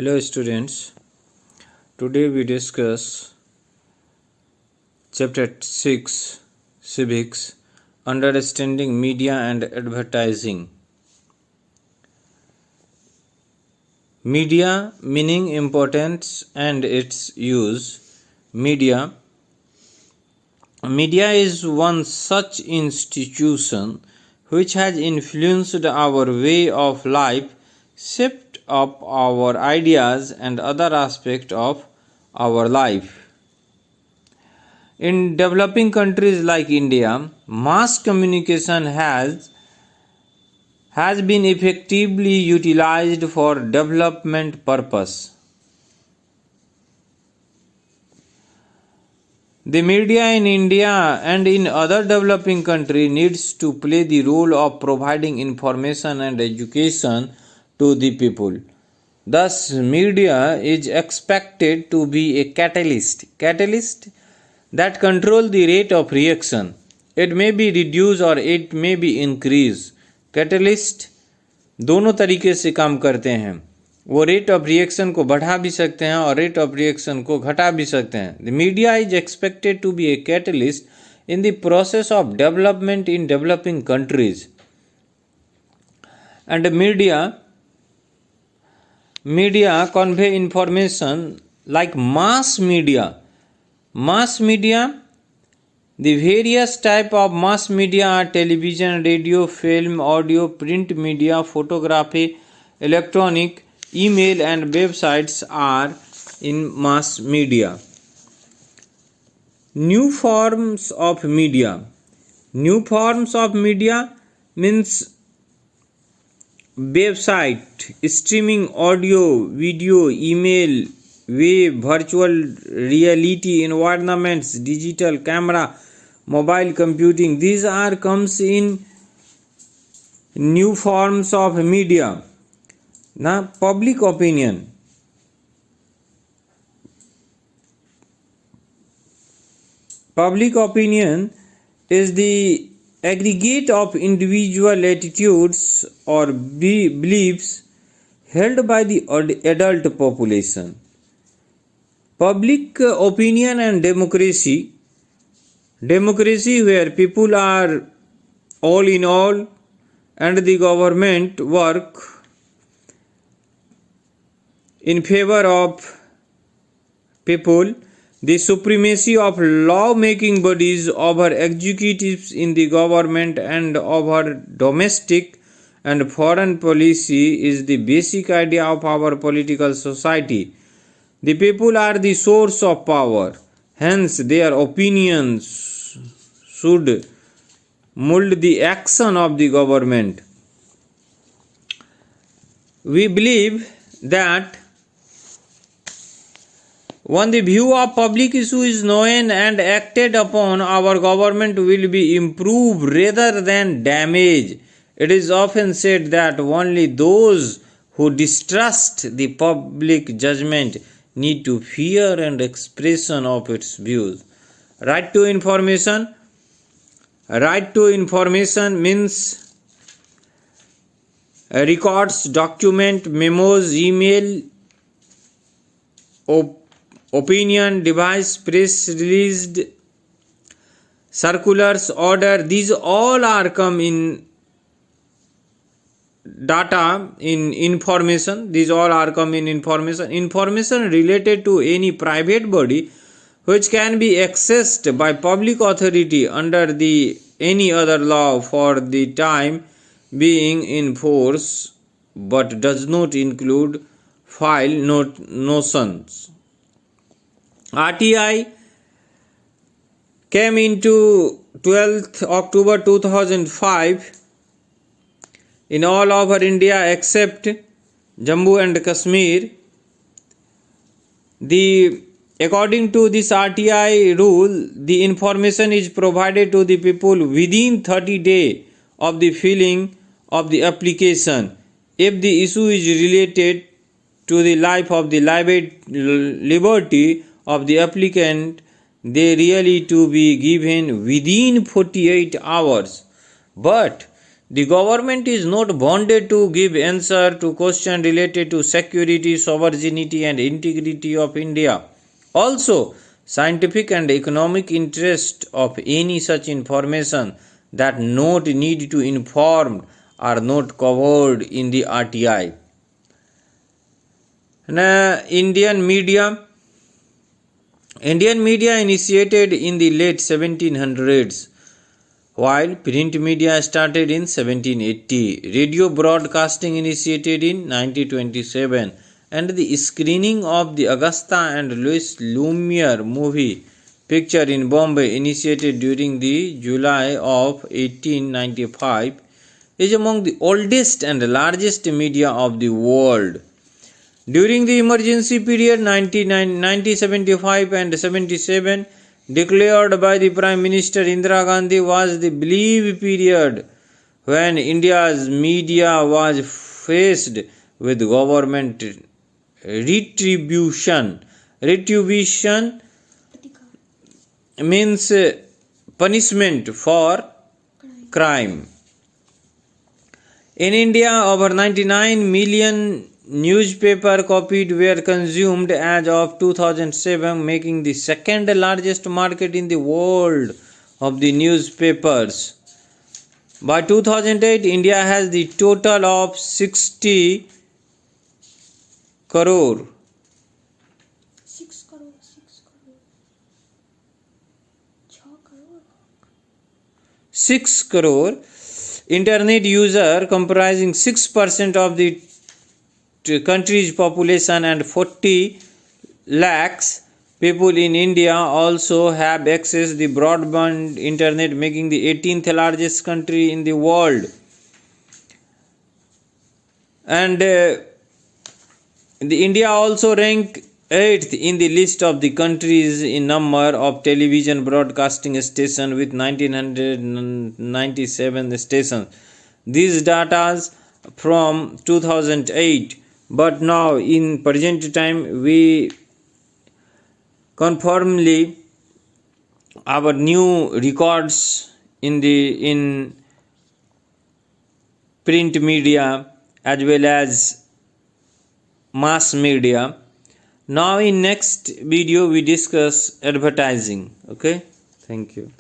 Hello students, today we discuss chapter 6 Civics, Understanding Media and Advertising. Media meaning, importance and its use. Media is one such institution which has influenced our way of life, shaped up our ideas and other aspects of our life. In developing countries like India, mass communication has been effectively utilized for development purpose. The media in India and in other developing countries needs to play the role of providing information and education to the people. Thus, media is expected to be a catalyst that control the rate of reaction. It may be reduced or it may be increased. Catalyst दोनों तरीके से काम करते हैं. वो rate of reaction को बढ़ा भी सकते हैं और रेट ऑफ रिएक्शन को घटा भी सकते हैं. The media is expected to be a catalyst in the process of development in developing countries. And media convey information like mass media. The various type of mass media are television, radio, film, audio, print media, photography, electronic, email and websites are in mass media. New forms of media means website, streaming audio, video, email, web, virtual reality environments, digital camera, mobile computing. These are comes in new forms of media. Now, public opinion. Public opinion is the aggregate of individual attitudes or beliefs held by the adult population. Public opinion and democracy where people are all in all and the government work in favor of people. The supremacy of law-making bodies over executives in the government and over domestic and foreign policy is the basic idea of our political society. The people are the source of power, hence their opinions should mold the action of the government. We believe that when the view of public issue is known and acted upon, our government will be improved rather than damaged. It is often said that only those who distrust the public judgment need to fear and expression of its views. Right to information means records, document, memos, email, opinion, device, press released, circulars, order. These all are come in data, in information. These all are come in information. Information related to any private body which can be accessed by public authority under the any other law for the time being in force, but does not include file notions. RTI came into 12th October 2005 in all over India except Jammu and Kashmir. According to this RTI rule, the information is provided to the people within 30 days of the filing of the application. If the issue is related to the life of the liberty of the applicant, they really to be given within 48 hours. But The government is not bonded to give answer to questions related to security, sovereignty and integrity of India. Also, scientific and economic interest of any such information that not need to inform are not covered in the RTI. Indian media initiated in the late 1700s, while print media started in 1780. Radio broadcasting initiated in 1927, and the screening of the Augusta and Louis Lumiere movie picture in Bombay, initiated during the July of 1895, is among the oldest and largest media of the world. During the emergency period 1975 and 77, declared by the Prime Minister Indira Gandhi, was the belief period when India's media was faced with government retribution. Retribution means punishment for crime. In India, over 99 million newspaper copies were consumed as of 2007, making the second largest market in the world of the newspapers. By 2008, India has the total of 60 crore. 6 crore internet user, comprising 6% of the country's population, and 40 lakhs people in India also have access to the broadband internet, making the 18th largest country in the world. And the India also ranked 8th in the list of the countries in number of television broadcasting stations with 1997 stations. These data from 2008, but now in present time we conformly our new records in print media as well as mass media. Now in next video we discuss advertising. Okay, thank you.